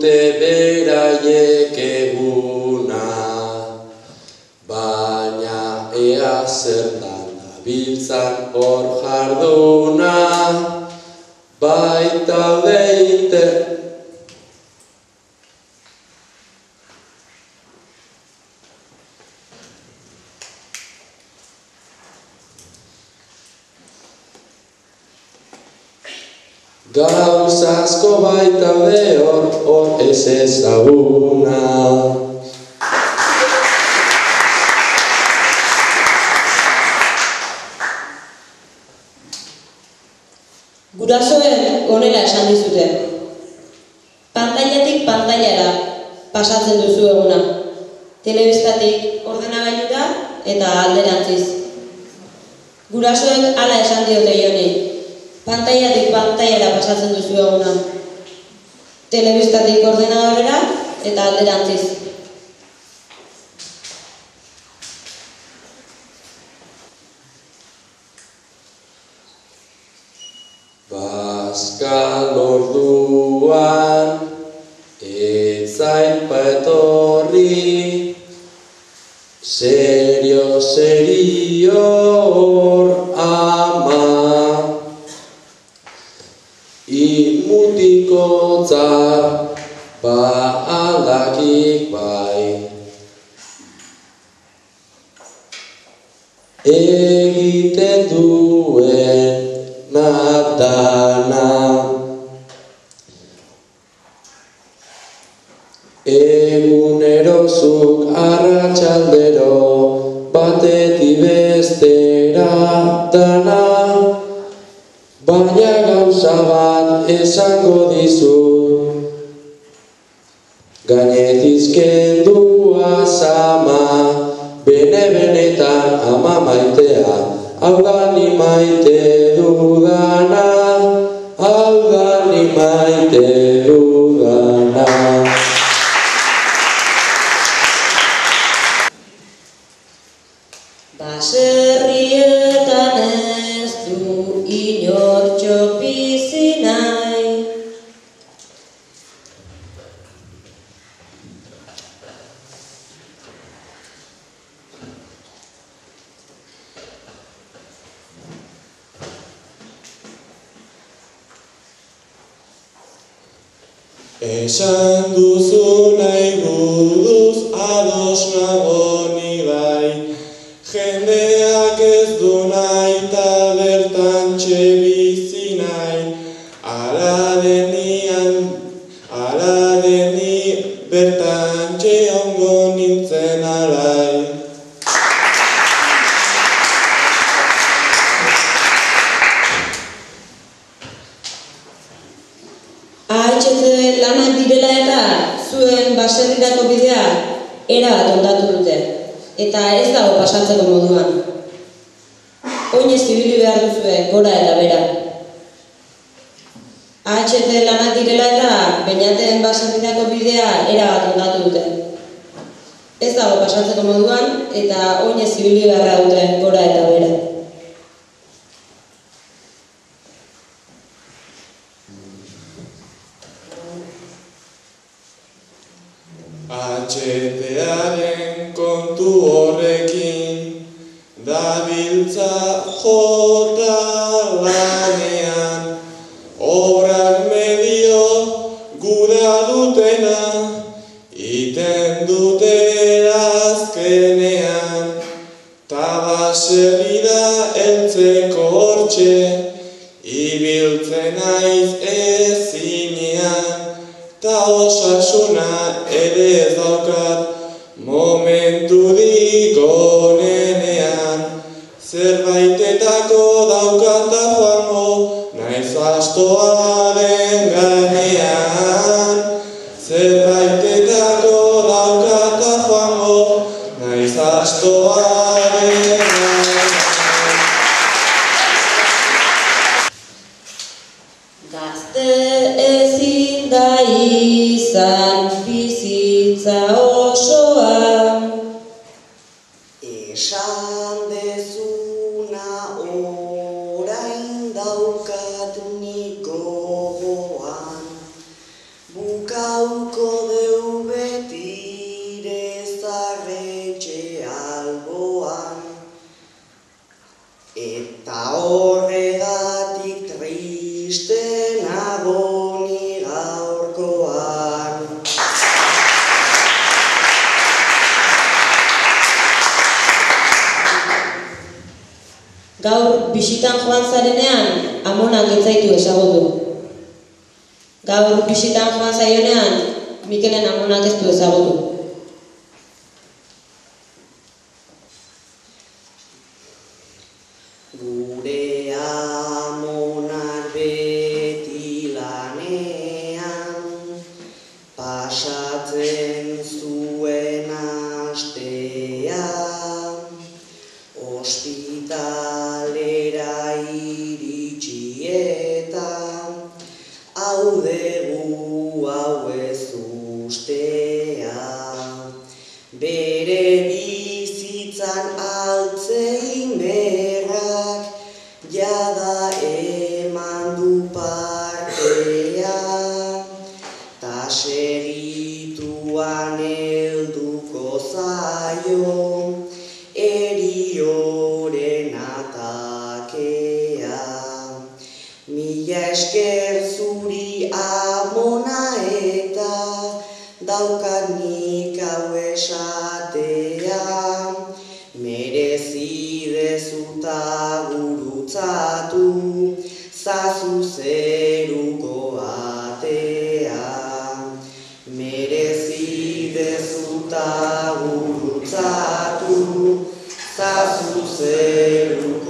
dute beraiek eguna, baina ea zertan dabiltzan hor jarduna, baitaude gauza asko baitaude hor ez ezaguna. Gurasoek honela esan dizute. Pantailatik pantailara pasatzen duzu eguna. Telebistatik ordenagailura eta alderantziz. Gurasoek hala esan diote Joni. Pantailatik pantailara pasatzen duzu eguna. Telebistatik ordenadorera eta alderantziz. Bazkal orduan ez zaipa etorri, serio hor ama, inmutikotzat aldakik bai, egiten duen nadana, egunerozuk arratsaldero batetik bestera dana, baina gauza bat esango dizut, gainetiz kendua zama, bene-benetan ama maitea, hau da ni maite dudana, hau da ni maite dudana. Baserrietan ez du inortxo bizi nahi, esan duzu nahi buruz ados nago ni bai, jendeak ez du nahi ta bertantxe bizi nahi, ala deni bertantxe ongo nintzen alai. AHT lanak direla eta zuen baserrirako bidea erabat ondatu dute, eta ez dago pasatzeko moduan. Oinez ibili behar duzue gora eta bera. AHT lanak direla eta Beñaten baserrirako bidea erabat ondatu dute. Ez dago pasatzeko moduan, eta oinez ibili behar dute gora eta bera. AHT-aren kontu horrekin dabiltza jota lanean, obrak medio guda dutena, iten dute azkenean, ta baserrira heltzeko hortxe, ibiltzen naiz ezinean, ta osasuna ere ez daukat momenturik onenean, zerbaitetako daukata joango naiz astoaren gainean, zerbaitetako daukata joango naiz astoaren gainean. Gazte ezin da izan bizitza osoan, esan dezuna orain daukat nik gogoan, bukauko deu betire zarretxe alboan, eta horregatik triste nago ni gaurkoan. Gaur bisitan joan zarenean, amonak ez zaitu ezagutu. Gaur bisitan joan zaionean, Mikelen amonak ez du ezagutu. Gure amonak beti lanean, pasatzen zuen astea, ospitalera iritsi eta hau dugu hau ez ustea. Bere bizitzan altzei merrak jada eman du partea, ta segituan helduko zaio erioren atakea. Mila esker zuri amona eta daukat nik hau esatea, merezi dezuta gurutzatu zazu zeruko atea. Merezi dezuta gurutzatu zazu zeruko